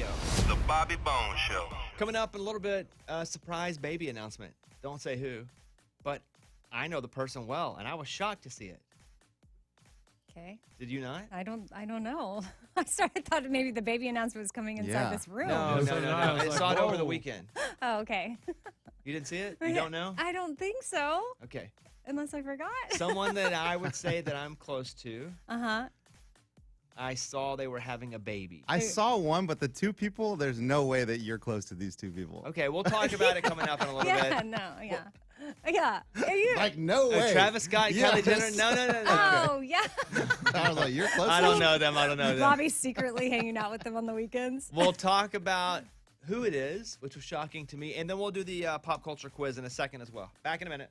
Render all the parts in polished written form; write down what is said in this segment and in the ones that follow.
iHeartRadio. The Bobby Bones Show. Coming up in a little bit, surprise baby announcement. Don't say who, but I know the person well, and I was shocked to see it. Okay. Did you not? I don't know. I thought maybe the baby announcement was coming inside this room. No. I saw it over the weekend. Oh, okay. You didn't see it? You don't know? I don't think so. Okay. Unless I forgot. Someone that I would say that I'm close to. Uh-huh. I saw they were having a baby. I saw one, but the two people, there's no way that you're close to these two people. Okay, we'll talk about it coming up in a little bit. Yeah. Are you? Like, no way. Travis Scott, Kylie Jenner? No. Oh, yeah. I was like, you're close to I don't know them. Bobby's secretly hanging out with them on the weekends. We'll talk about who it is, which was shocking to me, and then we'll do the pop culture quiz in a second as well. Back in a minute.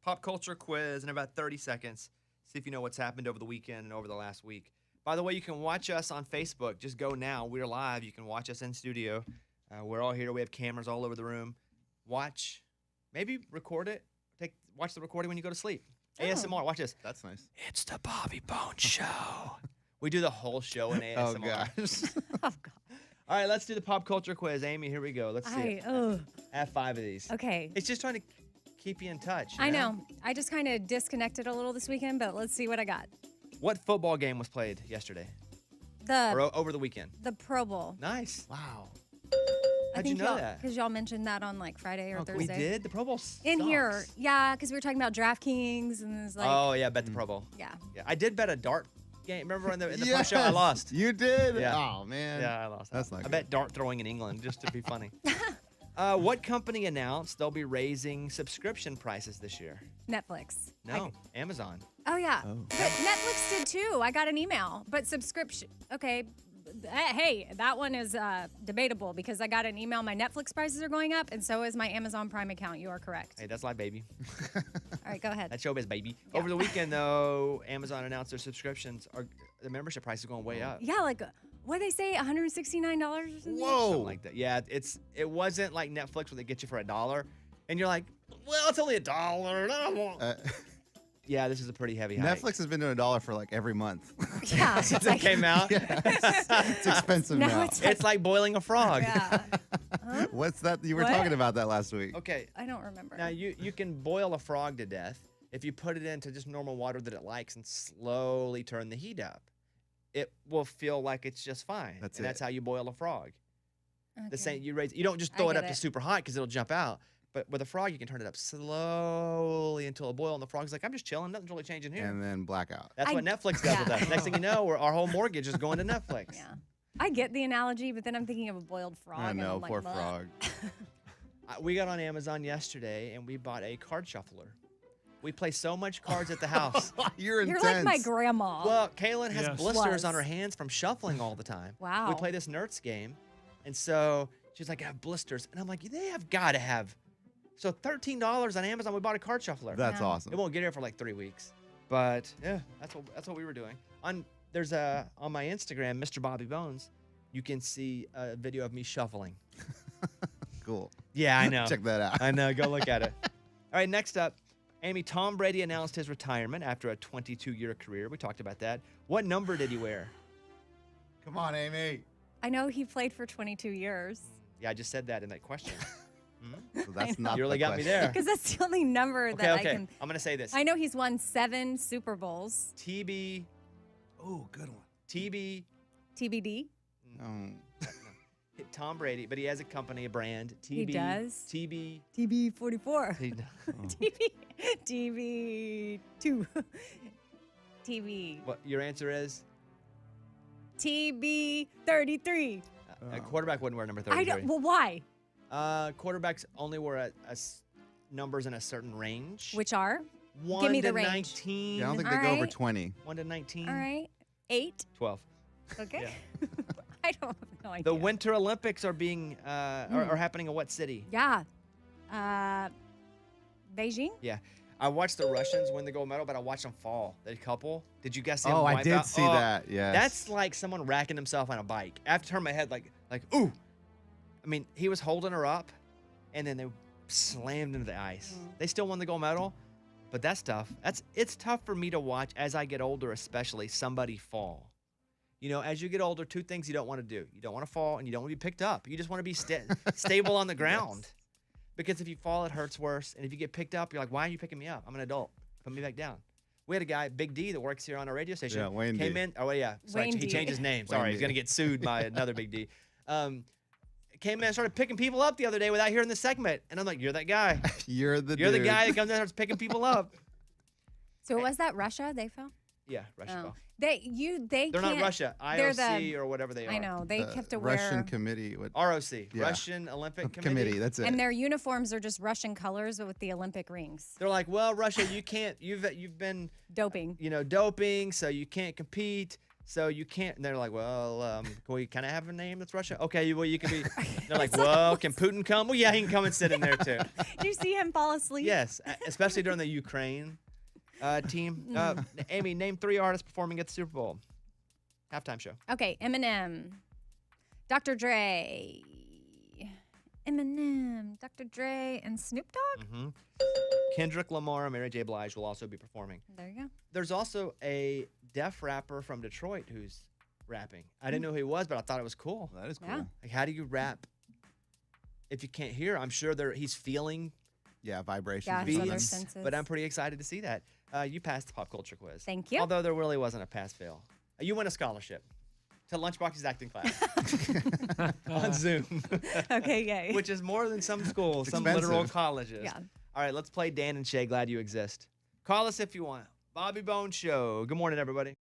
Pop culture quiz in about 30 seconds. See if you know what's happened over the weekend and over the last week. By the way, you can watch us on Facebook. Just go now. We're live. You can watch us in studio. We're all here. We have cameras all over the room. Watch. Maybe record it. Watch the recording when you go to sleep. Oh. ASMR. Watch this. That's nice. It's the Bobby Bone Show. We do the whole show in ASMR. Oh, gosh. Oh, God. All right, let's do the pop culture quiz. Amy, here we go. Let's see it. Oh. I have 5 of these. Okay. It's just trying to keep you in touch. I know. I just kind of disconnected a little this weekend, but let's see what I got. What football game was played yesterday The or over the weekend? the Pro Bowl. Nice. Wow. How'd you know that? Because y'all mentioned that on like Friday or We Thursday. did? The Pro Bowl sucks. In here, yeah, because we were talking about DraftKings and it's like, Oh, yeah, bet the Pro Bowl. yeah. Yeah, I did bet a dart game. Remember in the post show? I lost. You did? Yeah. Oh, man. Yeah, I lost. That's not I good. bet dart throwing in England just to be funny. What company announced they'll be raising subscription prices this year? Netflix. No, Amazon. Oh, yeah. Oh. But Netflix did too. I got an email. But subscription, okay. Hey, that one is debatable because I got an email. My Netflix prices are going up, and so is my Amazon Prime account. You are correct. Hey, that's like baby. All right, go ahead. That's showbiz, baby. Over the weekend, though, Amazon announced their subscriptions the membership price is going way up. Yeah, like, what they say, $169 or something? Whoa. Something like that. Yeah, it wasn't like Netflix where they get you for $1, and you're like, well, it's only $1. Yeah, this is a pretty heavy hike. Netflix has been doing $1 for like every month. Yeah. Since it came out. It's expensive Now now. it's It's like boiling a frog. Yeah. What's that? You were What? talking about that last week. Okay, I don't remember. now you can boil a frog to death if you put it into just normal water that it likes and slowly turn the heat up. It will feel like it's just fine. That's That's it. how you boil a frog. Okay. The same you don't just I throw it get up to it. super hot because it'll jump out. But with a frog, you can turn it up slowly until it boils, and the frog's like, I'm just chilling, nothing's really changing here. And then blackout. That's what Netflix does with yeah. us. Next thing you know, our whole mortgage is going to Netflix. Yeah. I get the analogy, but then I'm thinking of a boiled frog. I and know, I'm like, poor "Bleh." frog. We got on Amazon yesterday, and we bought a card shuffler. We play so much cards at the house. You're You're intense. like my grandma. Well, Kaylin has Yes. blisters on Was. her hands from shuffling all the time. Wow. We play this Nerds game, and so she's like, I have blisters. And I'm like, they have got to have. So $13 on Amazon, we bought a card shuffler. That's Yeah. awesome. It won't get here for like 3 weeks. But yeah, that's what we were doing. On my Instagram, Mr. Bobby Bones, you can see a video of me shuffling. Cool. Yeah, I know. Check that out. I know. Go look at it. All right, next up, Amy, Tom Brady announced his retirement after a 22-year career. We talked about that. What number did he wear? Come on, Amy. I know he played for 22 years Yeah, I just said that in that question. So that's not You really the got me question. there. because that's the only number Okay, that okay. I can. I'm going to say this. I know he's won 7 Super Bowls. TB, Oh, good one. TB, TBD. Oh. Tom Brady, but he has a company, a brand. TB, He does? TB. TB 44. He- TB 2. TB. What your answer is? TB 33. A quarterback wouldn't wear number I 33. don't. Well, why? Quarterbacks only wear numbers in a certain range. Which are? 1 Give me to the range. 19. Yeah, I don't think All they go over right. 20. 1 to 19. All right. 8. 12. Okay. I don't have no idea. The Winter Olympics are being are happening in what city? Yeah. Beijing? Yeah. I watched the Russians win the gold medal, but I watched them fall. The couple. Did you guys see them Oh, I wipe did out? see Oh, that. Yes. That's like someone racking himself on a bike. I have to turn my head like, ooh. I mean, he was holding her up, and then they slammed into the ice. They still won the gold medal, but that's tough. It's tough for me to watch as I get older, especially somebody fall. You know, as you get older, 2 things you don't want to do. You don't want to fall, and you don't want to be picked up. You just want to be stable on the ground. Yes. Because if you fall, it hurts worse. And if you get picked up, you're like, why are you picking me up? I'm an adult. Put me back down. We had a guy, Big D, that works here on our radio station. Yeah, Wayne came D. in. Oh, yeah. Sorry, Wayne he D. changed his name. Wayne Sorry, he's D. going to get sued by another Big D. Came in and started picking people up the other day without hearing the segment. And I'm like, you're that guy. You're the You're the dude. guy that comes in and starts picking people up. So was that Russia they fell? Yeah, Russia Oh. fell. They're They're not can't- Russia. they're IOC or whatever they are. I know. They have to Russian wear. committee. What? ROC. Yeah. Russian Olympic Committee. That's it. And their uniforms are just Russian colors but with the Olympic rings. They're like, well, Russia, you can't. You've been Doping. doping, so you can't compete. So you can't. And they're like, well, can we kind of have a name that's Russia? Okay, well, you can be. They're like, well, can Putin come? Well, yeah, he can come and sit in there too. Do you see him fall asleep? Yes, especially during the Ukraine team. Amy, name 3 artists performing at the Super Bowl halftime show. Okay, Eminem, Dr. Dre, Dr. Dre, and Snoop Dogg. Kendrick Lamar and Mary J. Blige will also be performing. There you go. There's also a deaf rapper from Detroit who's rapping. I didn't know who he was, but I thought it was cool. That is cool. Yeah. Like, how do you rap if you can't hear? I'm sure he's feeling Yeah, vibrations. Yeah, or his something. other beats, senses. but I'm pretty excited to see that. You passed the pop culture quiz. Thank you. Although there really wasn't a pass-fail. You win a scholarship to Lunchbox's acting class on Zoom, Okay, yay. which is more than some schools, It's some literal expensive. colleges. Yeah. All right, let's play Dan and Shay. Glad you exist. Call us if you want. Bobby Bones Show. Good morning, everybody.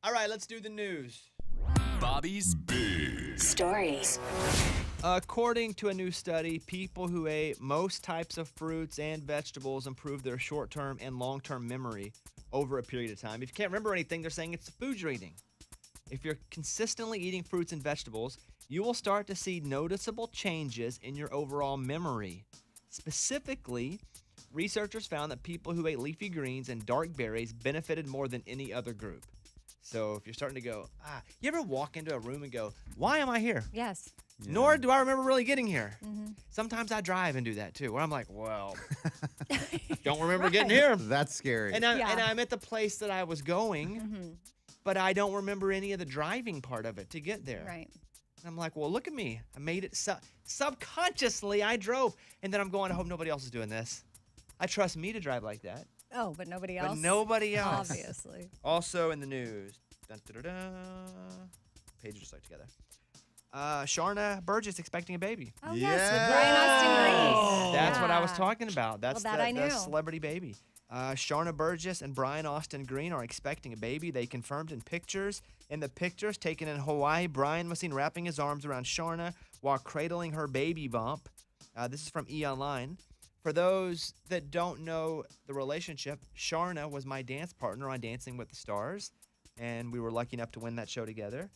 All right, let's do the news. Bobby's Big Stories. According to a new study, people who ate most types of fruits and vegetables improved their short-term and long-term memory over a period of time. If you can't remember anything, they're saying it's the food you're eating. If you're consistently eating fruits and vegetables, you will start to see noticeable changes in your overall memory. Specifically, researchers found that people who ate leafy greens and dark berries benefited more than any other group. So if you're starting to go, you ever walk into a room and go, why am I here? Yes. Yeah. Nor do I remember really getting here. Sometimes I drive and do that too, where I'm like, well, don't remember getting here. That's scary. And I'm at the place that I was going, but I don't remember any of the driving part of it to get there. Right. And I'm like, well, look at me. I made it subconsciously. I drove. And then I'm going, I hope nobody else is doing this. I trust me to drive like that. Oh, but nobody else? But nobody else. Obviously. Also in the news. Dun, dun, dun, dun. Pages are stuck together. Sharna Burgess expecting a baby. Oh, yes, with Brian Austin Green. That's what I was talking about. That's Well, that I the knew. celebrity baby. Sharna Burgess and Brian Austin Green are expecting a baby. They confirmed in pictures. In the pictures taken in Hawaii, Brian was seen wrapping his arms around Sharna while cradling her baby bump. This is from E! Online. For those that don't know the relationship, Sharna was my dance partner on Dancing with the Stars, and we were lucky enough to win that show together.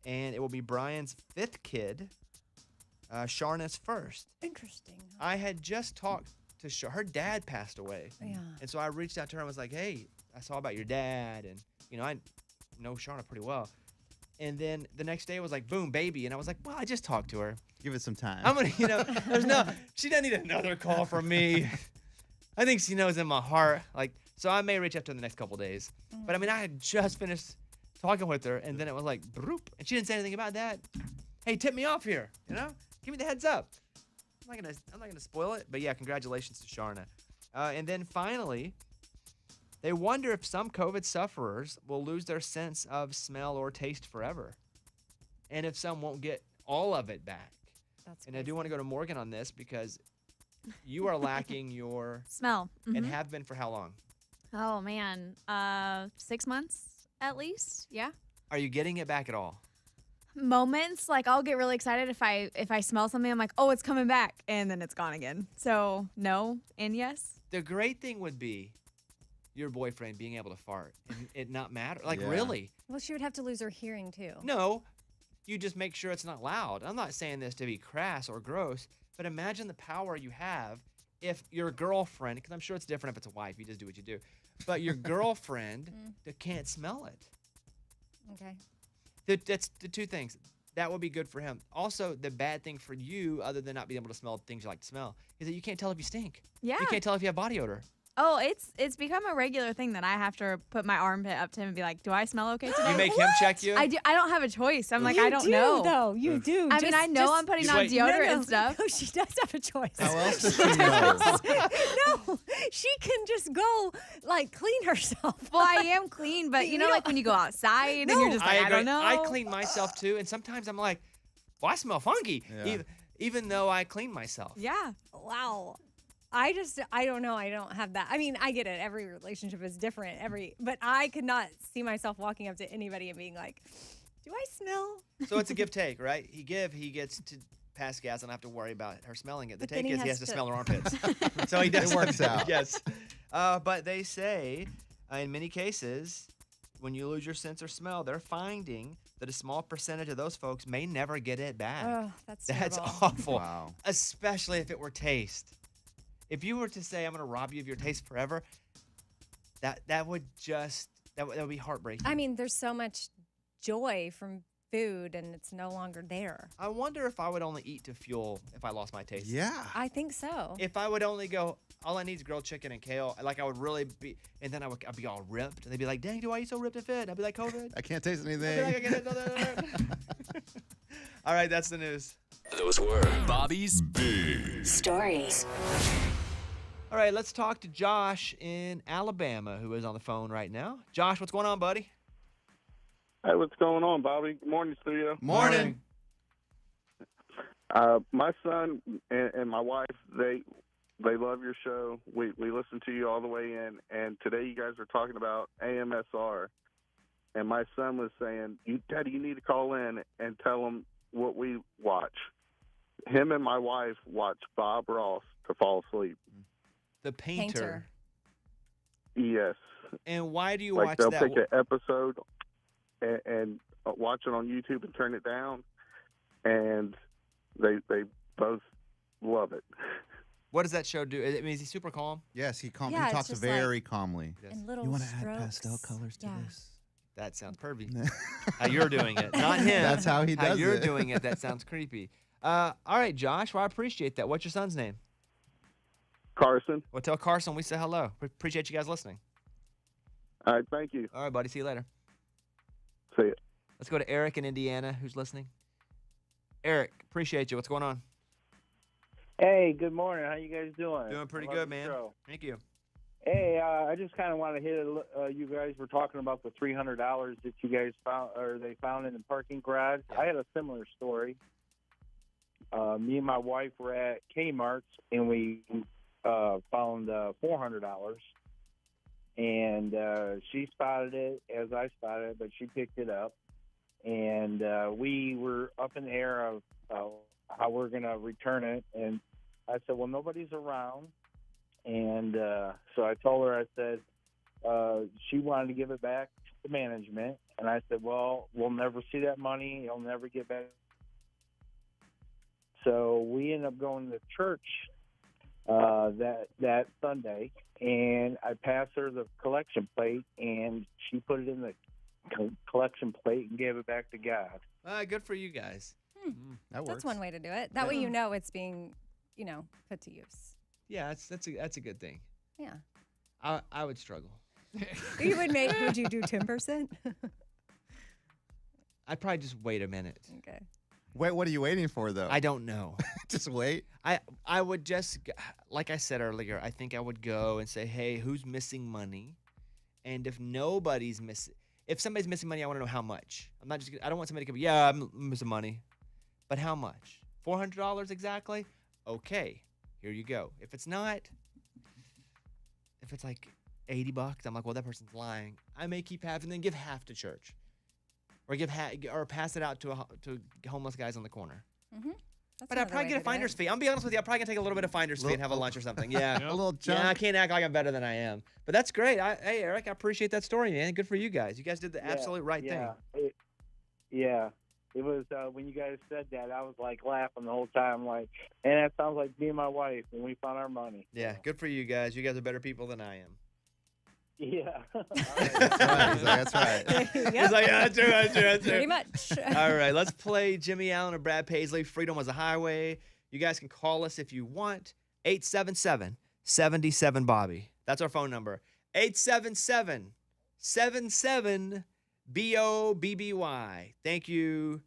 And it will be Brian's 5th kid, Sharna's first. Interesting. I had just talked to her dad passed away. Yeah. And so I reached out to her and was like, hey, I saw about your dad, and, I know Sharna pretty well. And then the next day it was like, boom, baby. And I was like, well, I just talked to her. Give it some time. I'm going to, she doesn't need another call from me. I think she knows in my heart. So I may reach out to her in the next couple days. But I had just finished talking with her, and then it was like, broop, and she didn't say anything about that. Hey, tip me off here, Give me the heads up. I'm not gonna spoil it, but yeah, congratulations to Sharna. And then finally, they wonder if some COVID sufferers will lose their sense of smell or taste forever, and if some won't get all of it back. That's And I do want to go to Morgan on this because you are lacking your Smell. and have been for how long? Oh, man. 6 months at least. Yeah. Are you getting it back at all? Moments, like I'll get really excited if I smell something. I'm like, oh, it's coming back. And then it's gone again. So no and yes. The great thing would be your boyfriend being able to fart and it not matter. Yeah. Really? Well, she would have to lose her hearing, too. No, you just make sure it's not loud. I'm not saying this to be crass or gross, but imagine the power you have if your girlfriend, because I'm sure it's different if it's a wife, you just do what you do, but your girlfriend that can't smell it. Okay. That's the two things. That would be good for him. Also, the bad thing for you, other than not being able to smell things you like to smell, is that you can't tell if you stink. Yeah. You can't tell if you have body odor. Oh, it's become a regular thing that I have to put my armpit up to him and be like, do I smell okay today? You make him check you? I do. I don't have a choice. I'm like, You I don't do, know. though. You do. I mean, I know I'm putting just on wait. deodorant and stuff. No, she does have a choice. How else does she know? No, she can just go, clean herself. Well, I am clean, but like when you go outside and you're just like, I agree. don't know. I clean myself too, and sometimes I'm like, well, I smell funky, Yeah. even though I clean myself. Yeah. Wow. I don't know. I don't have that. I mean, I get it. Every relationship is different. But I could not see myself walking up to anybody and being like, do I smell? So it's a give take, right? He gets to pass gas and I have to worry about her smelling it. The But then take he is he has has to to- smell her armpits. So he does. It works out. Yes. But they say in many cases, when you lose your sense of smell, they're finding that a small percentage of those folks may never get it back. Oh, that's That's terrible. awful. Wow. Especially if it were taste. If you were to say, I'm going to rob you of your taste forever, that would be heartbreaking. I mean, there's so much joy from food and it's no longer there. I wonder if I would only eat to fuel if I lost my taste. Yeah. I think so. If I would only go, all I need is grilled chicken and kale, I would really be, and then I'd be all ripped, and they'd be like, dang, do I eat so ripped and fit? I'd be like, COVID. I can't taste I'd be like, anything. I get it. All right, that's the news. Those were Bobby's Big Stories. All right, let's talk to Josh in Alabama, who is on the phone right now. Josh, what's going on, buddy? Hey, what's going on, Bobby? Good morning, studio. Morning. My son and my wife, they love your show. We listen to you all the way in, and today you guys are talking about AMSR. and my son was saying, Daddy, you need to call in and tell him what we watch. Him and my wife watch Bob Ross to fall asleep. The Painter. Yes. And why do you Like watch they'll that? take an episode and watch it on YouTube and turn it down, and they both love it. What does that show do? I mean, is he super calm? Yes, he Yeah, it's talks just very calmly. And little You want to add strokes. pastel colors to Yeah. this? That sounds pervy. How you're doing it, not him. That's how he does How you're it. doing it, that sounds creepy. All right, Josh. Well, I appreciate that. What's your son's name? Carson. Well, tell Carson we say hello. Appreciate you guys listening. All right, thank you. All right, buddy. See you later. See ya. Let's go to Eric in Indiana, who's listening. Eric, appreciate you. What's going on? Hey, good morning. How you guys doing? Doing pretty I love good, the man. show. Thank you. Hey, I just kind of want to hit it. You guys were talking about the $300 that you guys found, or they found in the parking garage. Yeah. I had a similar story. Me and my wife were at Kmart's, and we found $400. And she spotted it as I spotted it, but she picked it up. And we were up in the air of how we're going to return it. And I said, well, nobody's around. And so I told her, I said, she wanted to give it back to management. And I said, well, we'll never see that money. You'll never get back. So we ended up going to church that Sunday, and I passed her the collection plate, and she put it in the collection plate and gave it back to God. Good for you guys. That works. That's one way to do it. That way you know it's being, put to use. Yeah, that's a good thing. Yeah. I would struggle. Would you do 10%? I'd probably just wait a minute. Okay. Wait, what are you waiting for, though? I don't know. Just wait. I would just, like I said earlier, I think I would go and say, hey, who's missing money? And if nobody's missing, if somebody's missing money, I want to know how much. I don't want somebody to go, yeah, I'm missing money. But how much? $400 exactly? Okay, here you go. If it's not, if it's like $80, I'm like, well, that person's lying. I may keep half and then give half to church. Or or pass it out to homeless guys on the corner. Mm-hmm. But I'd probably get a finder's fee. I'm gonna be honest with you. I'm probably gonna take a little bit of finder's fee and have a lunch or something. Yeah, A little chunk. yeah. I can't act like I'm better than I am. But that's great. Hey, Eric, I appreciate that story, man. Good for you guys. You guys did the absolute right thing. It was when you guys said that, I was like laughing the whole time, like, and that sounds like me and my wife when we found our money. Yeah, good for you guys. You guys are better people than I am. Yeah. That's right. He's like, yeah, that's true. Pretty much. All right, let's play Jimmy Allen or Brad Paisley. Freedom was a highway. You guys can call us if you want. 877-77-BOBBY. That's our phone number. 877-77-BOBBY. Thank you.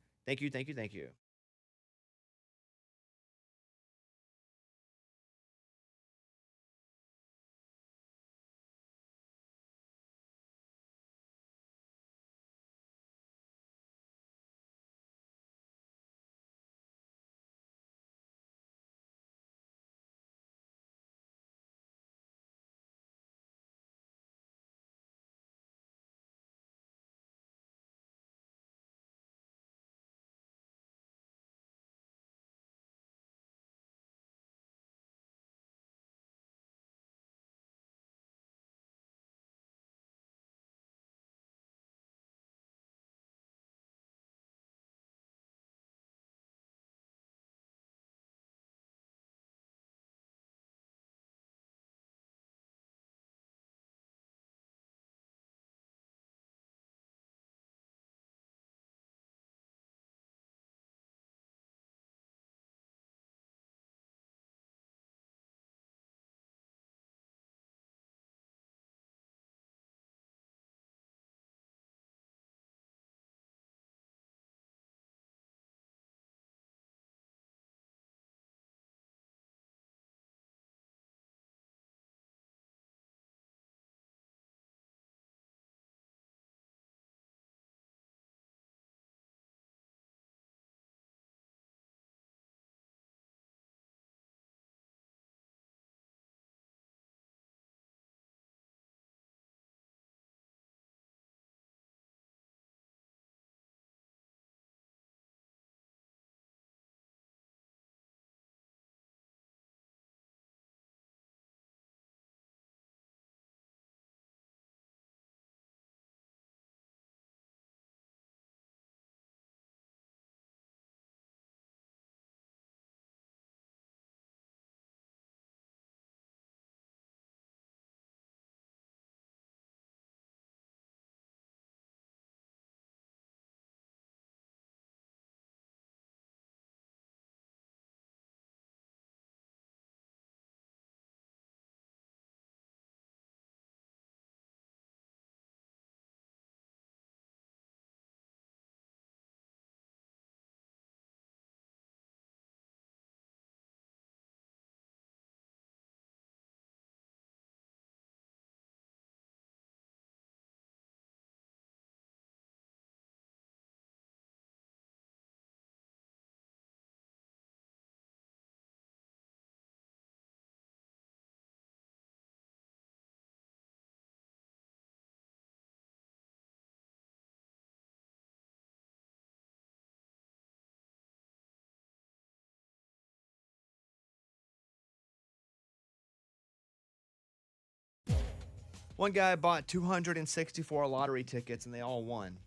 One guy bought 264 lottery tickets and they all won.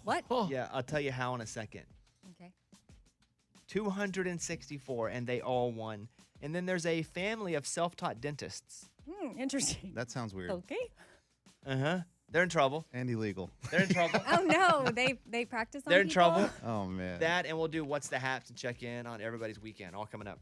What? Yeah, I'll tell you how in a second. Okay. 264 and they all won. And then there's a family of self-taught dentists. Interesting. That sounds weird. Okay. Uh-huh. They're in trouble. And illegal. They're in trouble. Oh no, they practice on They're in people? trouble. Oh, man. That, and we'll do What's the Haps and check in on everybody's weekend. All coming up.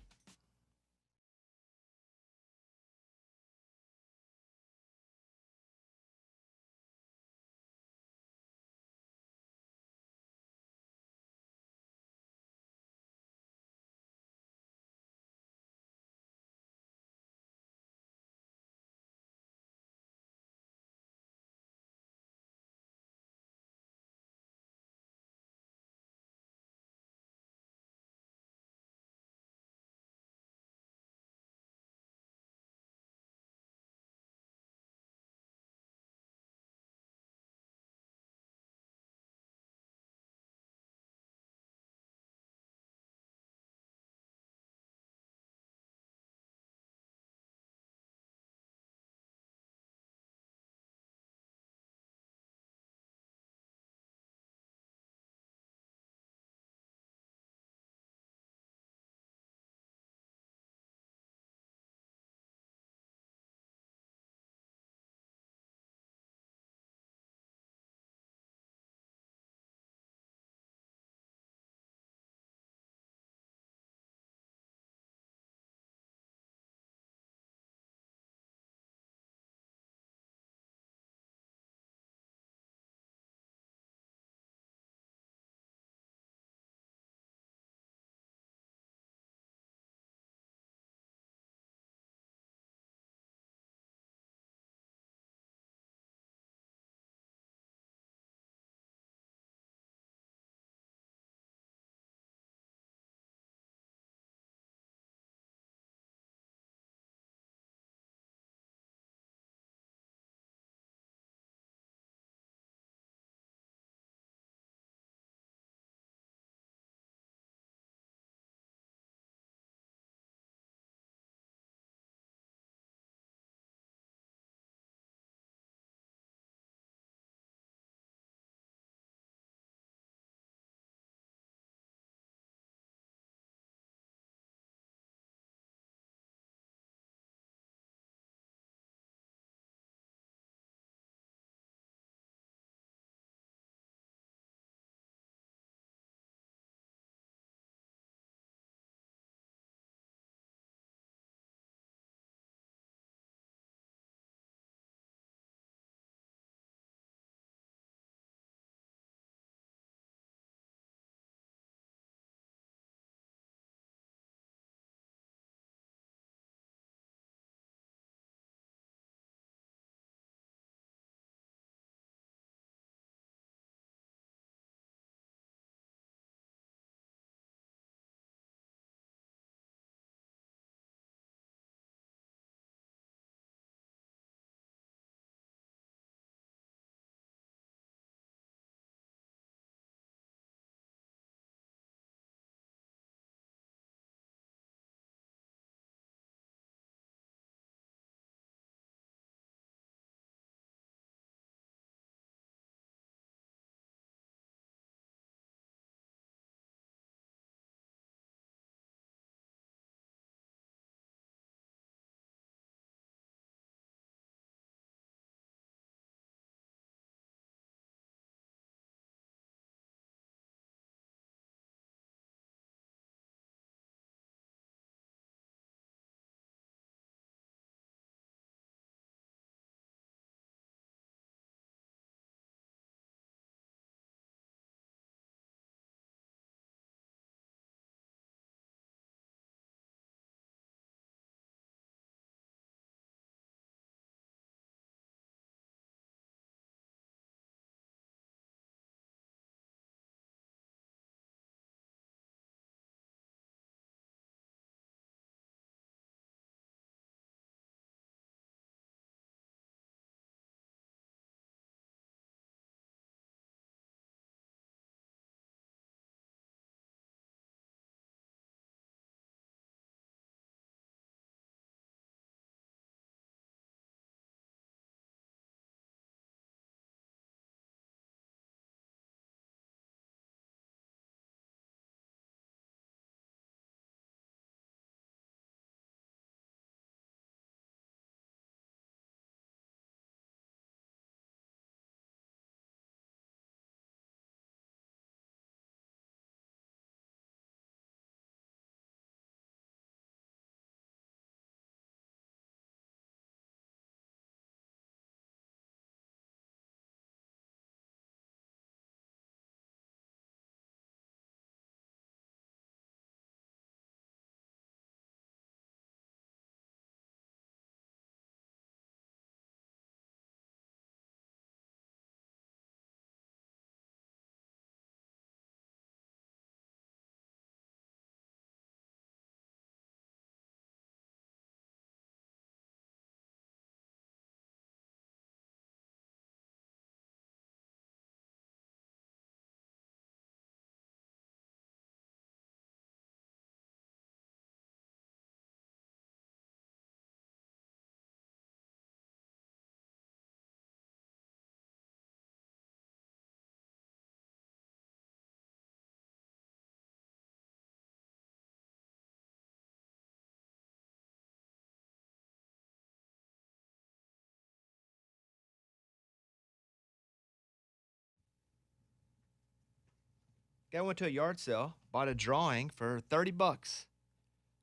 Guy went to a yard sale, bought a drawing for $30.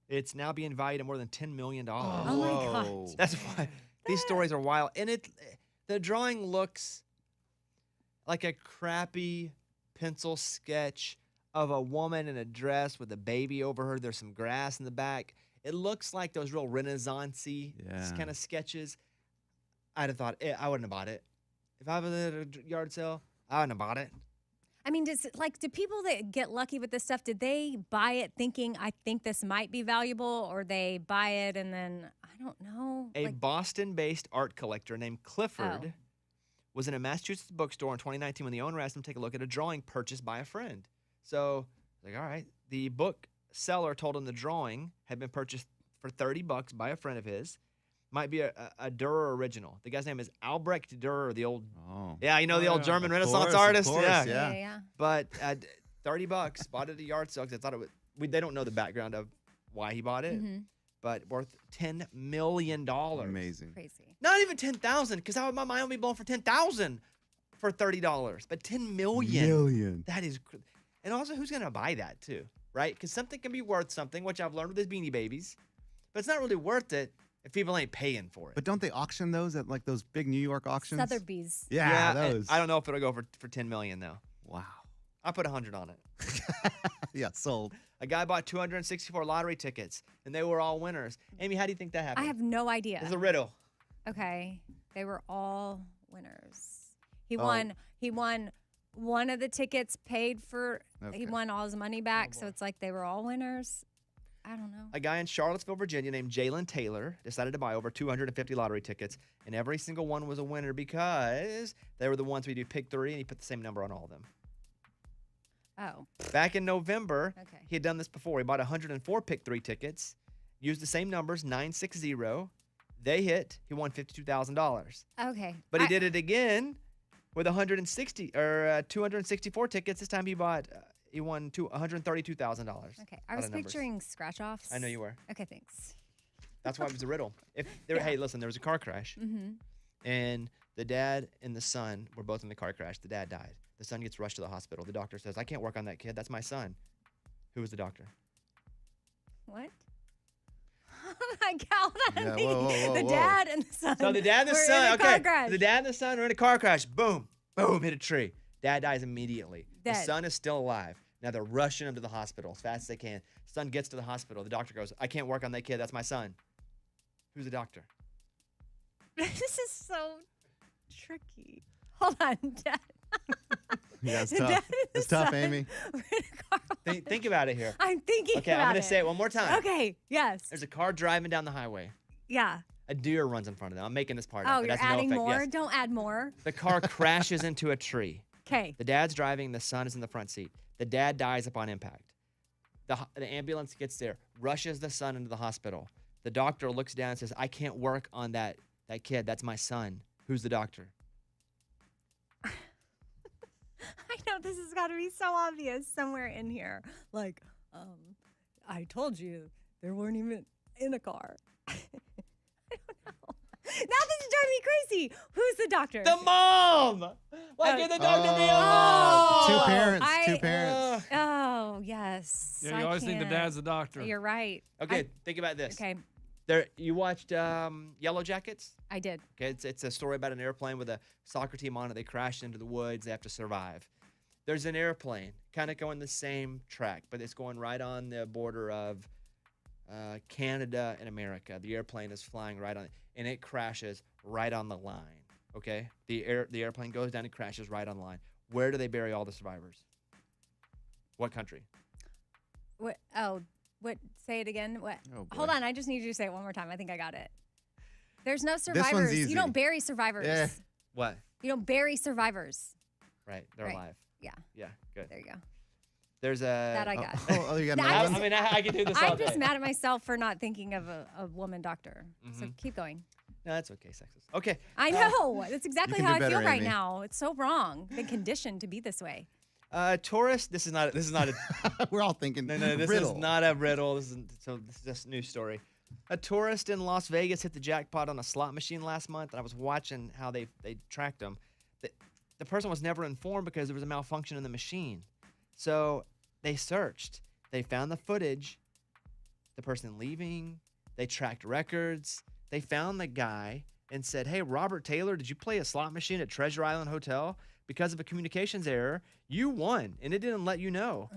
It's now being valued at more than $10 million. Oh my God. That's why these stories are wild. And the drawing looks like a crappy pencil sketch of a woman in a dress with a baby over her. There's some grass in the back. It looks like those real Renaissance-y kind of sketches. I'd have thought, I wouldn't have bought it. If I was at a yard sale, I wouldn't have bought it. I mean, do people that get lucky with this stuff, did they buy it thinking, I think this might be valuable, or they buy it and then, I don't know. A Boston-based art collector named Clifford was in a Massachusetts bookstore in 2019 when the owner asked him to take a look at a drawing purchased by a friend. So, like, all right, the book seller told him the drawing had been purchased for $30 by a friend of his. Might be a Dürer original. The guy's name is Albrecht Dürer, the old, the old German Renaissance artist. Yeah. But $30, bought it at a yard sale because I thought it would. They don't know the background of why he bought it, but worth $10 million. Amazing. Crazy. Not even 10,000, because my mind would be blown for 10,000 for $30, but 10 million. That is, and also who's gonna buy that too, right? Because something can be worth something, which I've learned with these Beanie Babies, but it's not really worth it if people ain't paying for it. But don't they auction those at like those big New York auctions? Sotheby's. Yeah, those. I don't know if it'll go for 10 million though. Wow. I put 100 on it. Yeah, sold. A guy bought 264 lottery tickets, and they were all winners. Amy, how do you think that happened? I have no idea. It's a riddle. Okay. They were all winners. He won one of the tickets paid for, he won all his money back. So it's like they were all winners. I don't know. A guy in Charlottesville, Virginia named Jalen Taylor decided to buy over 250 lottery tickets, and every single one was a winner because they were the ones we do pick three, and he put the same number on all of them. Oh. Back in November, he had done this before. He bought 104 pick three tickets, used the same numbers, 960. They hit. He won $52,000. Okay. But he did it again with 264 tickets. This time he won $132,000. Okay. I was picturing scratch offs. I know you were. Okay, thanks. That's why it was a riddle. Hey, listen, there was a car crash, and the dad and the son were both in the car crash. The dad died. The son gets rushed to the hospital. The doctor says, I can't work on that kid. That's my son. Who was the doctor? What? Oh my God. Yeah, whoa. The dad and the son. So the dad and the were son, in a car crash. The dad and the son are in a car crash. Boom, boom, hit a tree. Dad dies immediately. Dead. The son is still alive. Now they're rushing him to the hospital as fast as they can. Son gets to the hospital. The doctor goes, I can't work on that kid. That's my son. Who's the doctor? This is so tricky. Hold on, Dad. Yeah, it's tough. It's tough, Amy. Think about it here. I'm thinking Okay, about I'm going to say it one more time. Okay, yes. There's a car driving down the highway. Yeah. A deer runs in front of them. I'm making this part Oh, up. you're That's no adding effect. more? Yes. Don't add more. The car crashes into a tree. Okay. The dad's driving. The son is in the front seat. The dad dies upon impact. The ambulance gets there, rushes the son into the hospital. The doctor looks down and says, I can't work on that kid. That's my son. Who's the doctor? I know this has got to be so obvious somewhere in here. Like, I told you there weren't even in a car. I don't know. Now this is driving me crazy. Who's the doctor? The mom! Why can't the doctor be a mom? Two parents. Oh, yes. Yeah, you always think the dad's the doctor. You're right. Okay, think about this. Okay. You watched Yellow Jackets? I did. Okay, it's a story about an airplane with a soccer team on it. They crashed into the woods. They have to survive. There's an airplane kind of going the same track, but it's going right on the border of Canada and America. The airplane is flying right on it, and it crashes right on the line. Okay, the airplane goes down and crashes right on the line. Where do they bury all the survivors? What country? What? Oh, what? Say it again. What? Oh, boy. Hold on. I just need you to say it one more time. I think I got it. There's no one's survivors. easy. You don't bury survivors. Yeah. What? You don't bury survivors. Right, they're Right. alive. Yeah. Yeah, good. There you go. There's a. That I got. You got No, another I one? just- I can do this all I'm just day. mad at myself for not thinking of a woman doctor. So keep going. No, that's okay, sexist. Okay. I know. That's exactly can how do I feel better, right Amy. now. It's so wrong. Been conditioned to be this way. Tourist. This is not a. We're all thinking. No, this riddle. is not a riddle. This is just a news story. A tourist in Las Vegas hit the jackpot on a slot machine last month, and I was watching how they tracked him. The person was never informed because there was a malfunction in the machine. So they searched. They found the footage, the person leaving. They tracked records. They found the guy and said, hey, Robert Taylor, did you play a slot machine at Treasure Island Hotel? Because of a communications error, you won, and it didn't let you know.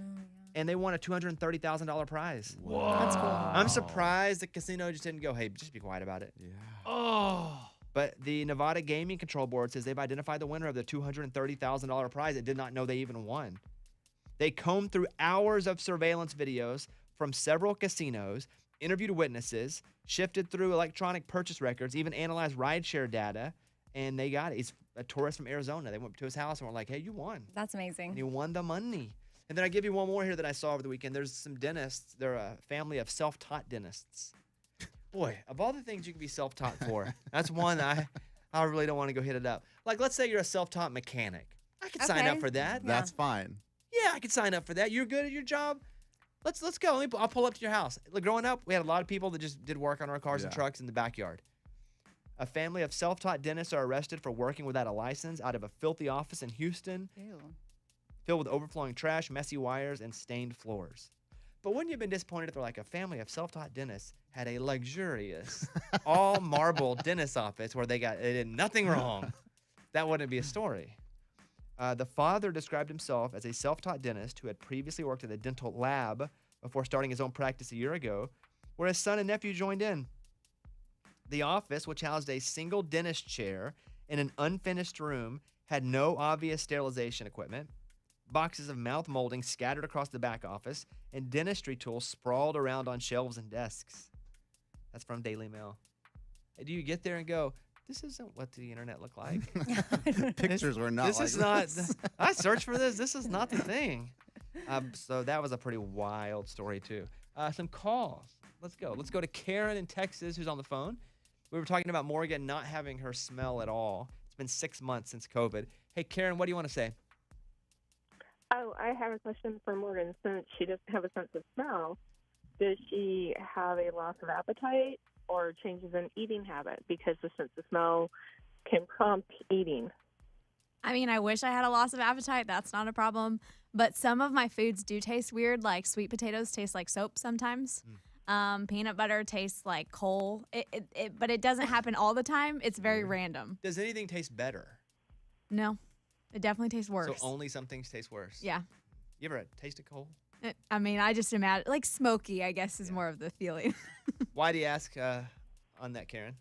And they won a $230,000 prize. Whoa. That's cool. I'm surprised the casino just didn't go, hey, just be quiet about it. Yeah. Oh. But the Nevada Gaming Control Board says they've identified the winner of the $230,000 prize. It did not know they even won. They combed through hours of surveillance videos from several casinos, interviewed witnesses, shifted through electronic purchase records, even analyzed rideshare data, and they got it. He's a tourist from Arizona. They went to his house and were like, hey, you won. That's amazing. And you won the money. And then I give you one more here that I saw over the weekend. There's some dentists. They're a family of self-taught dentists. Boy, of all the things you can be self-taught for, that's one I really don't want to go hit it up. Like, let's say you're a self-taught mechanic. I could sign up for that. That's fine. Yeah, I could sign up for that. You're good at your job. Let's go. I'll pull up to your house. Like, growing up, we had a lot of people that just did work on our cars and trucks in the backyard. A family of self-taught dentists are arrested for working without a license out of a filthy office in Houston. Ew. Filled with overflowing trash, messy wires, and stained floors. But wouldn't you have been disappointed if they're like a family of self-taught dentists had a luxurious, all marble dentist office where they did nothing wrong? That wouldn't be a story. The father described himself as a self-taught dentist who had previously worked at a dental lab before starting his own practice a year ago, where his son and nephew joined in. The office, which housed a single dentist chair in an unfinished room, had no obvious sterilization equipment, boxes of mouth molding scattered across the back office, and dentistry tools sprawled around on shelves and desks. That's from Daily Mail. And do you get there and go, this isn't what the internet looked like? Pictures were not This like is not, I searched for this. This is not the thing. So that was a pretty wild story, too. Some calls. Let's go. Let's go to Karen in Texas, who's on the phone. We were talking about Morgan not having her smell at all. It's been 6 months since COVID. Hey, Karen, what do you want to say? Oh, I have a question for Morgan. Since she doesn't have a sense of smell, does she have a loss of appetite or changes in eating habit? Because the sense of smell can prompt eating. I mean, I wish I had a loss of appetite. That's not a problem. But some of my foods do taste weird, like sweet potatoes taste like soap sometimes. Peanut butter tastes like coal. But it doesn't happen all the time. It's very random. Does anything taste better? No, it definitely tastes worse. So only some things taste worse? Yeah. You ever tasted coal? I mean, I just imagine, like smoky, I guess, is more of the feeling. Why do you ask on that, Karen?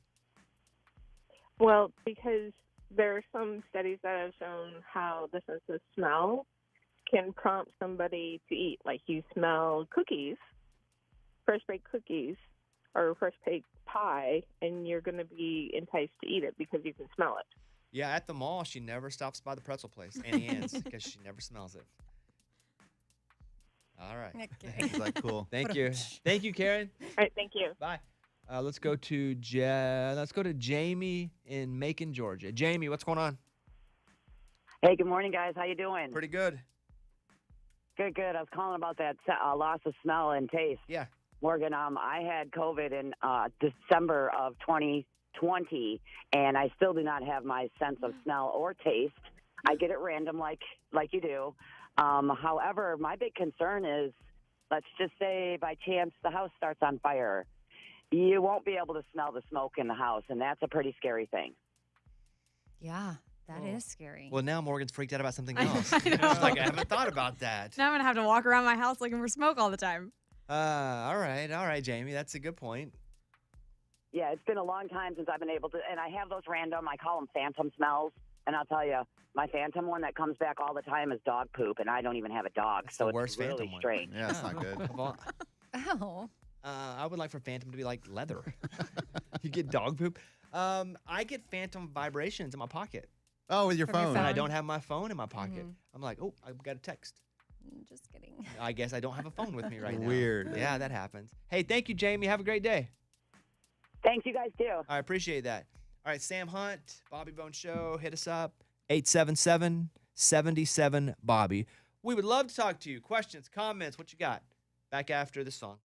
Well, because there are some studies that have shown how the sense of smell can prompt somebody to eat. Like you smell cookies, fresh baked cookies, or fresh baked pie, and you're going to be enticed to eat it because you can smell it. Yeah, at the mall, she never stops by the pretzel place, Annie Ann's, because she never smells it. All right. Okay. Is that cool? Thank you. Thank you, Karen. All right, thank you. Bye. Let's go to Jamie in Macon, Georgia. Jamie, what's going on? Hey, good morning, guys. How you doing? Pretty good. Good. I was calling about that loss of smell and taste. Yeah. Morgan, I had COVID in December of 2020, and I still do not have my sense of smell or taste. I get it random like you do. However, my big concern is, let's just say by chance the house starts on fire. You won't be able to smell the smoke in the house, and that's a pretty scary thing. Yeah, that is scary. Well, now Morgan's freaked out about something else. She's like, I haven't thought about that. Now I'm going to have to walk around my house looking for smoke all the time. All right, Jamie. That's a good point. Yeah, it's been a long time since I've been able to, and I have those random, I call them phantom smells, and I'll tell you, my phantom one that comes back all the time is dog poop, and I don't even have a dog, That's so the it's worst really phantom one. strange. Yeah, that's not good. Oh. I would like for Phantom to be like leather. You get dog poop. I get Phantom vibrations in my pocket. Oh, with your From your phone. When I don't have my phone in my pocket. Mhm. I'm like, oh, I've got a text. Just kidding. I guess I don't have a phone with me right now. Weird. Yeah, that happens. Hey, thank you, Jamie. Have a great day. Thanks, you guys too. I appreciate that. All right, Sam Hunt, Bobby Bone Show, hit us up, 877-77-BOBBY. We would love to talk to you. Questions, comments, what you got? Back after the song.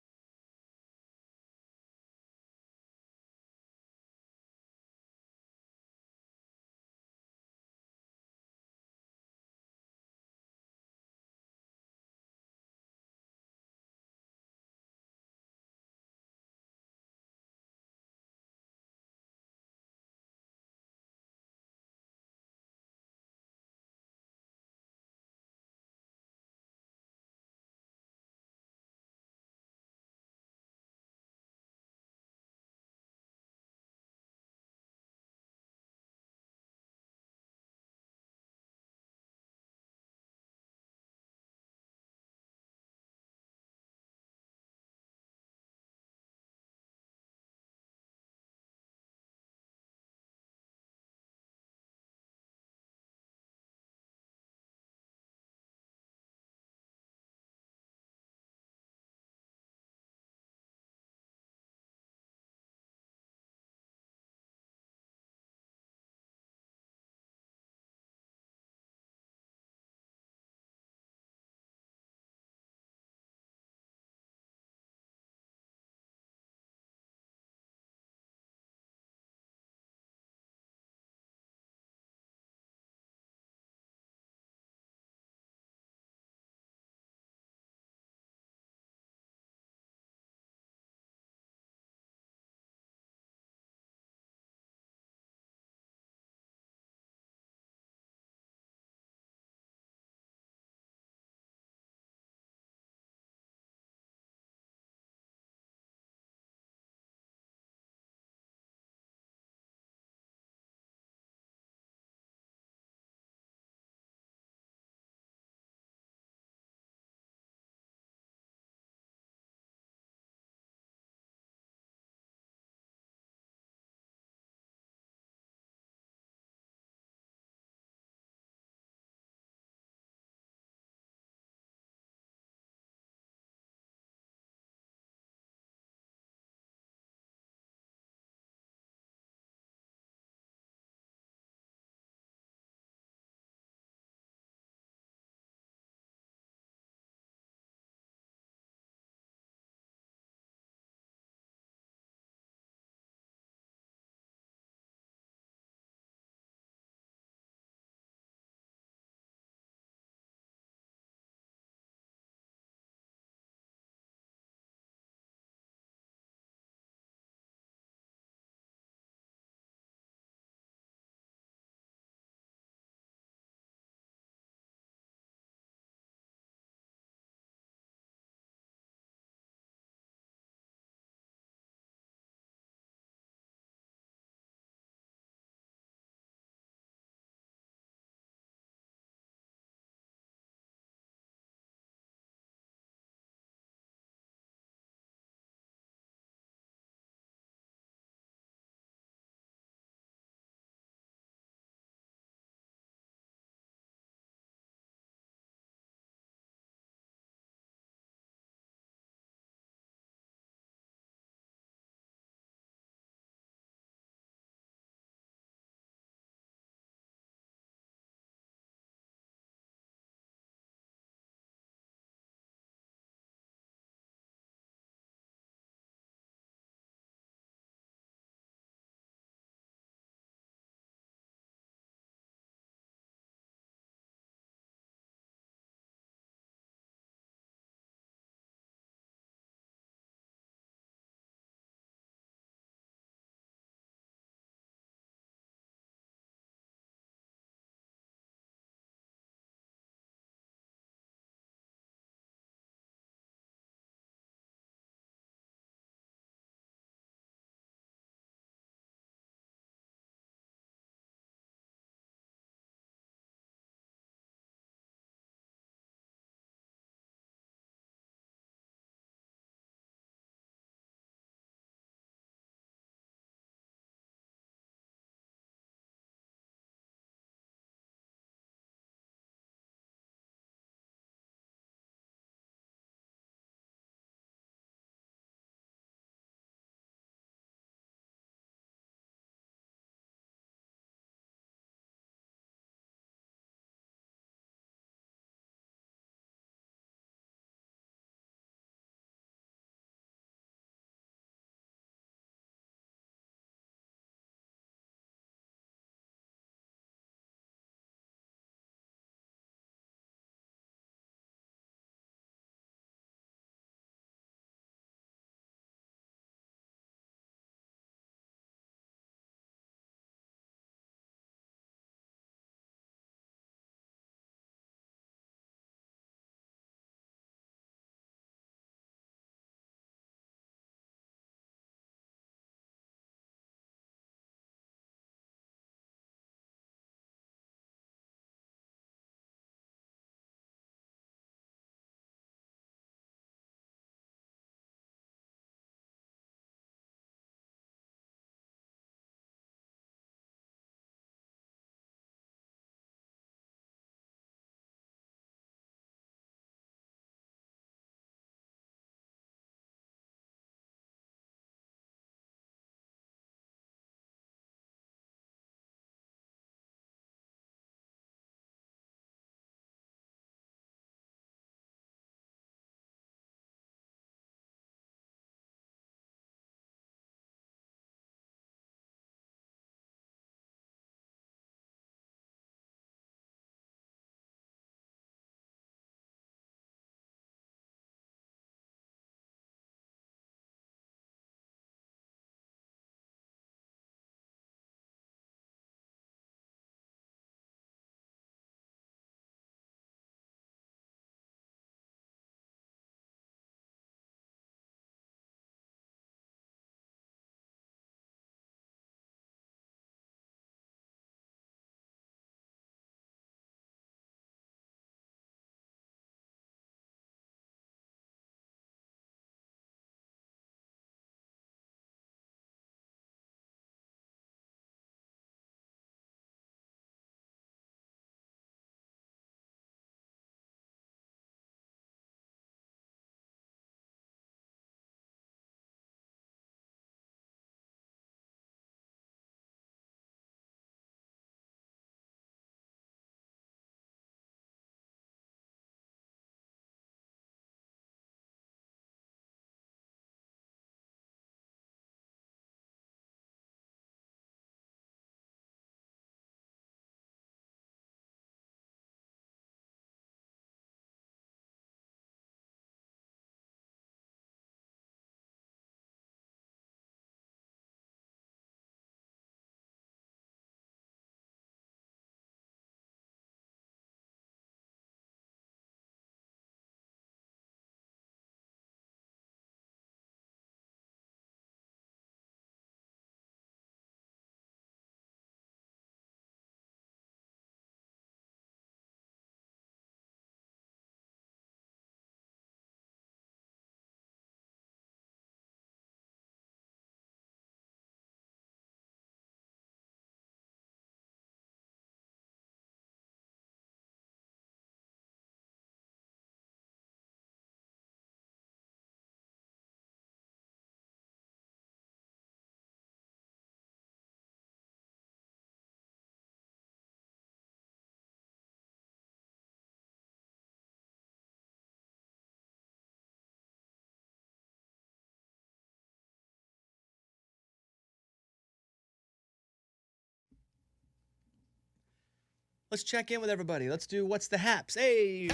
Let's check in with everybody. Let's do What's the Haps. Hey,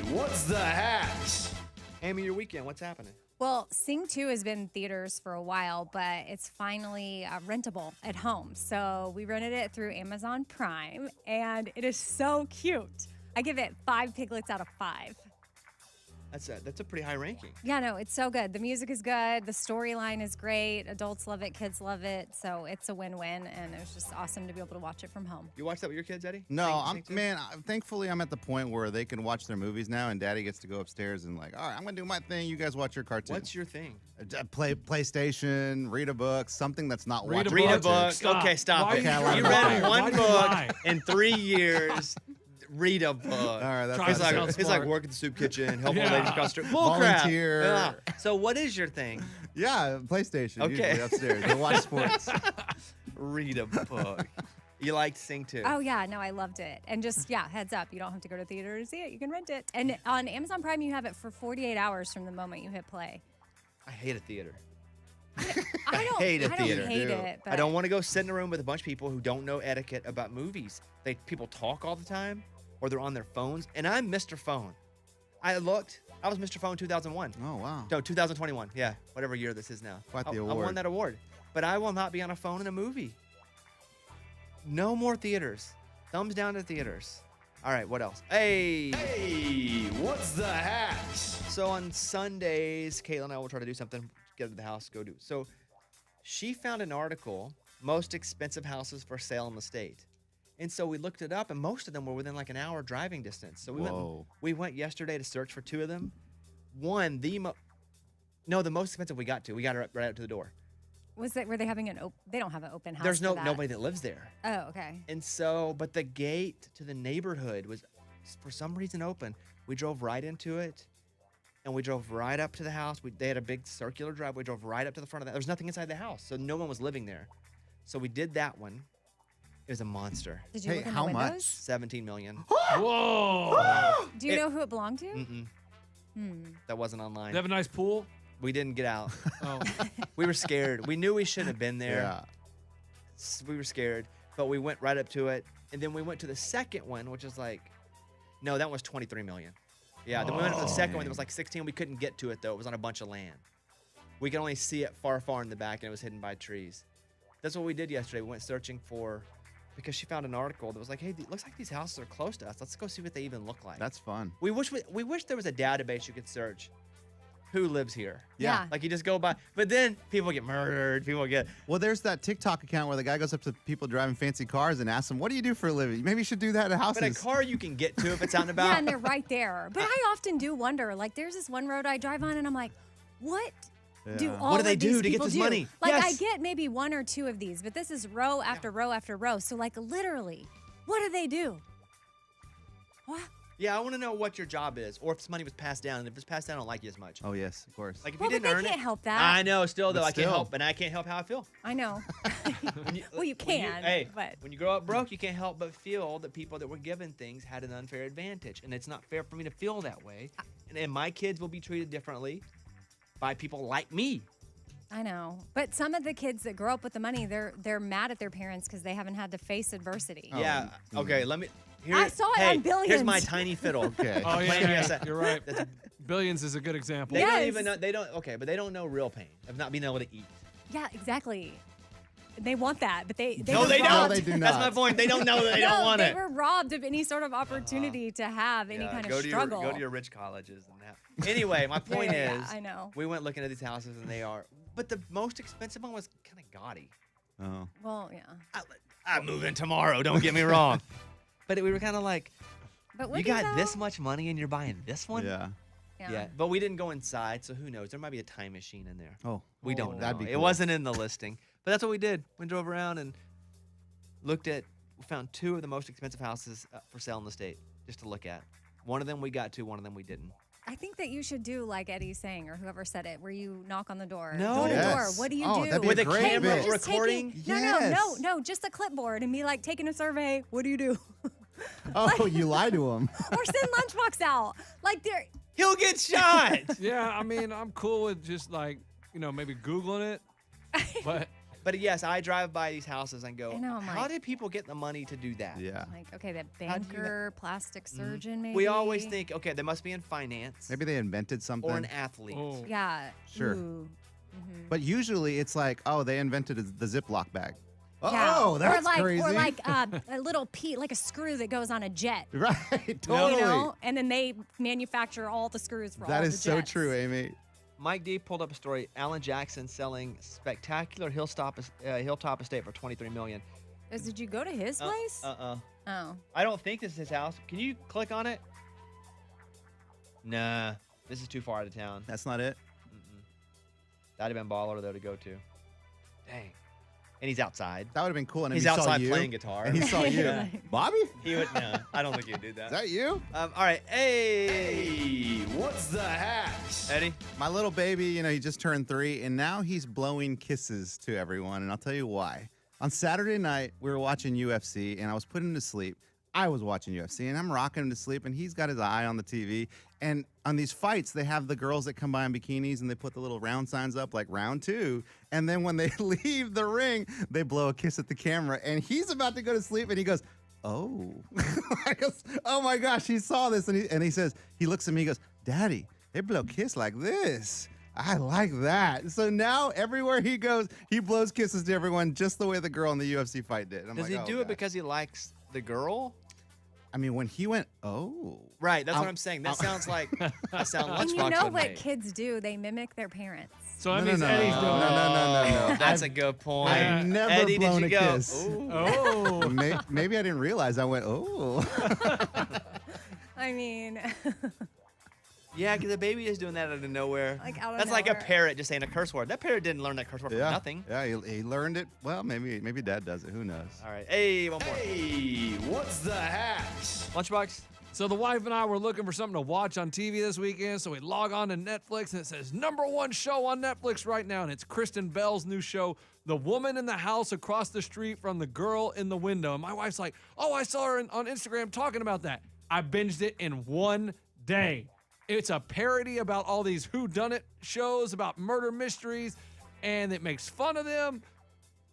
What's the Haps? Amy, your weekend. What's happening? Well, Sing 2 has been in theaters for a while, but it's finally rentable at home. So we rented it through Amazon Prime, and it is so cute. I give it 5 piglets out of 5. That's a pretty high ranking. Yeah, no, it's so good. The music is good. The storyline is great. Adults love it. Kids love it. So it's a win-win, and it was just awesome to be able to watch it from home. You watch that with your kids, Eddie? No, thankfully I'm at the point where they can watch their movies now, and Daddy gets to go upstairs and like, all right, I'm gonna do my thing. You guys watch your cartoon. What's your thing? Play PlayStation, read a book, something that's not watching. Read a book. Okay, stop it. You read one book in 3 years. Read a book. All right, that's he's like work at the soup kitchen, help old ladies across the street. Bull crap. Volunteer. Yeah. So what is your thing? Yeah, PlayStation. Okay. Usually upstairs. They watch sports. Read a book. You liked Sing 2? Oh, yeah. No, I loved it. And just, heads up. You don't have to go to theater to see it. You can rent it. And on Amazon Prime, you have it for 48 hours from the moment you hit play. I hate a theater. I hate a theater. hate it. But I don't want to go sit in a room with a bunch of people who don't know etiquette about movies. People talk all the time, or they're on their phones. And I'm Mr. Phone. I was Mr. Phone 2001. Oh, wow. No, 2021. Yeah, whatever year this is now. Quite the I award. won that award. But I will not be on a phone in a movie. No more theaters. Thumbs down to theaters. All right, what else? Hey, what's the Haps? So on Sundays, Caitlin and I will try to do something, get to the house, go do. So she found an article, most expensive houses for sale in the state. And so we looked it up, and most of them were within like an hour driving distance. So we went yesterday to search for 2 of them. One, the most expensive we got her right out to the door. Were they having they don't have an open house. There's for that. nobody that lives there. Oh, okay. And so, but the gate to the neighborhood was for some reason open. We drove right into it, and we drove right up to the house. They had a big circular drive. We drove right up to the front of that. There was nothing inside the house, so no one was living there. So we did that one. It was a monster. Did you look in the windows? How much? $17 million. Whoa! Do you know who it belonged to? Mm-mm. That wasn't online. They have a nice pool? We didn't get out. Oh. We were scared. We knew we shouldn't have been there. Yeah. We were scared, but we went right up to it. And then we went to the second one, which is like, no, that was $23 million. Yeah, then we went to the second one. It was like 16. We couldn't get to it, though. It was on a bunch of land. We could only see it far, far in the back, and it was hidden by trees. That's what we did yesterday. We went searching for, because she found an article that was like, hey, it looks like these houses are close to us. Let's go see what they even look like. That's fun. We wish there was a database you could search. Who lives here? Yeah. Like you just go by, but then people get murdered. Well, there's that TikTok account where the guy goes up to people driving fancy cars and asks them, "What do you do for a living?" Maybe you should do that at houses. But a car you can get to if it's out and about. Yeah, and they're right there. But I often do wonder, like, there's this one road I drive on, and I'm like, what do all What do they of do these to get people this do? money? Like, Yes. I get maybe 1 or 2 of these, but this is row after row after row. So, like, literally, what do they do? What? Yeah, I want to know what your job is, or if this money was passed down. And if it's passed down, I don't like you as much. Oh yes, of course. Like if Well, you but didn't they earn can't it, help that. I know. Still though, But I can't still. help, and I can't help how I feel. I know. Well, you When can, but when you grow up broke, you can't help but feel that people that were given things had an unfair advantage, and it's not fair for me to feel that way. And my kids will be treated differently by people like me. I know. But some of the kids that grow up with the money, they're mad at their parents because they haven't had to face adversity. Yeah. Okay. Let me. I saw it on Billions. Here's my tiny fiddle. Okay. Oh, Playing yeah, yes, you're right. That's- Billions is a good example. They Yes. don't even know. They don't. Okay, but they don't know real pain of not being able to eat. Yeah, exactly. They want that, but they No, were they robbed. don't. They do That's not. my point. They don't know that they don't want they it. were robbed of any sort of opportunity to have any kind of go struggle. go to your rich colleges and that. Anyway, my point yeah, is, I know. we went looking at these houses and they are, but the most expensive one was kind of gaudy. Oh. Well, yeah. I move in tomorrow. Don't get me wrong, but we were kind of like, But you got this much money and you're buying this one? Yeah. Yeah, but we didn't go inside, so who knows? There might be a time machine in there. Oh. We don't know. That'd be It cool. wasn't in the listing, but that's what we did. We drove around and we found 2 of the most expensive houses for sale in the state, just to look at. One of them we got to, one of them we didn't. I think that you should do like Eddie's saying, or whoever said it, where you knock on the door. No. Door to Yes. door. What do you Oh, do? that'd be a With a great camera bit. Just recording? taking- Yes. No, just a clipboard and be like taking a survey. What do you do? Oh, you lie to him. Or send Lunchbox out. Like they're He'll get shot. Yeah, I mean, I'm cool with just like, maybe Googling it. But But yes, I drive by these houses and go, I know, I'm how like- did people get the money to do that? Yeah. Like, okay, that How do you banker, plastic surgeon, maybe. We always think, okay, they must be in finance Maybe they invented something. or an athlete. Oh. Yeah. Sure. Ooh. But usually it's like, oh, they invented the Ziploc bag. Yeah. Oh, that's or like, crazy. Or like a little like a screw that goes on a jet. Right, totally. You know? And then they manufacture all the screws for all That the is so jets. true, Amy. Mike D pulled up a story. Alan Jackson selling spectacular hilltop estate for $23 million. Did you go to his place? Oh. I don't think this is his house. Can you click on it? Nah, this is too far out of town. That's not it. That'd have been baller though to go to. Dang. And he's outside. That would have been cool. And He's if he saw outside you, playing guitar. And he saw you. Yeah. Bobby? He would. No, I don't think he'd do that. Is that you? All right. Hey. Hey, what's the hat? Eddie. My little baby, he just turned 3, and now he's blowing kisses to everyone, and I'll tell you why. On Saturday night, we were watching UFC, and I was putting him to sleep. I was watching UFC, and I'm rocking him to sleep, and he's got his eye on the TV. And on these fights, they have the girls that come by in bikinis, and they put the little round signs up, like round 2. And then when they leave the ring, they blow a kiss at the camera, and he's about to go to sleep, and he goes, oh. I goes, oh my gosh, he saw this. And he says, he looks at me, he goes, Daddy, they blow kiss like this. I like that. So now everywhere he goes, he blows kisses to everyone just the way the girl in the UFC fight did. I'm Does like, he oh, do God. it because he likes the girl? I mean, when he went, oh. Right, that's what I'm saying. That sounds like a sound And Lunchbox you know would what make. kids do? They mimic their parents. So that means Eddie's doing it. No. That's a good point. I've never Eddie, blown did you a go? kiss. Ooh. Oh. Maybe I didn't realize I went, oh. I mean, Yeah, because the baby is doing that out of nowhere. Like out of That's like a nowhere. parrot just saying a curse word. That parrot didn't learn that curse word from nothing. Yeah, he learned it. Well, maybe Dad does it. Who knows? All right. Hey, one more. Hey, what's the hat? Lunchbox. So the wife and I were looking for something to watch on TV this weekend, so we log on to Netflix, and it says #1 show on Netflix right now, and it's Kristen Bell's new show, The Woman in the House Across the Street from the Girl in the Window. And my wife's like, oh, I saw her on Instagram talking about that. I binged it in one day. It's a parody about all these whodunit shows about murder mysteries, and it makes fun of them.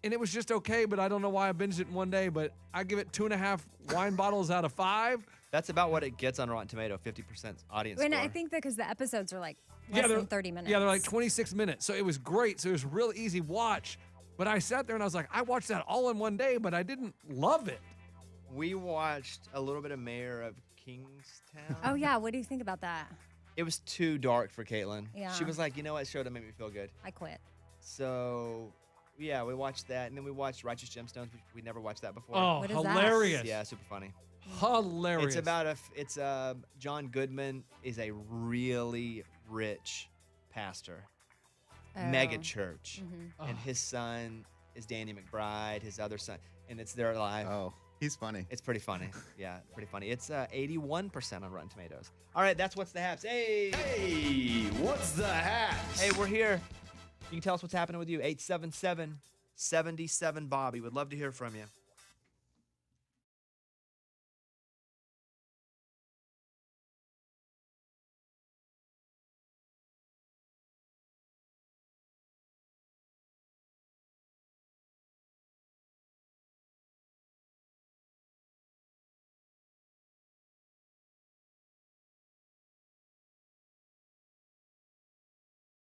And it was just okay, but I don't know why I binged it in one day, but I give it 2.5 wine bottles out of 5. That's about what it gets on Rotten Tomato, 50% audience and score. I think that because the episodes are like less than 30 minutes. Yeah, they're like 26 minutes. So it was great. So it was a real easy watch. But I sat there and I was like, I watched that all in one day, but I didn't love it. We watched a little bit of Mayor of Kingstown. Oh, yeah. What do you think about that? It was too dark for Caitlin. Yeah. She was like, you know what, show that made me feel good. I quit. So, yeah, we watched that. And then we watched Righteous Gemstones, which we never watched that before. Oh, What is that? hilarious. Yeah, super funny. Hilarious. It's about John Goodman is a really rich pastor, mega Oh. church, Mhm. and his son is Danny McBride, his other son, and it's their life. Oh, he's funny. It's pretty funny. Yeah, pretty funny. It's 81% on Rotten Tomatoes. All right, that's what's the haps. Hey, Hey, what's the hat? hey, we're here. You can tell us what's happening with you. 877-77 Bobby. Would love to hear from you.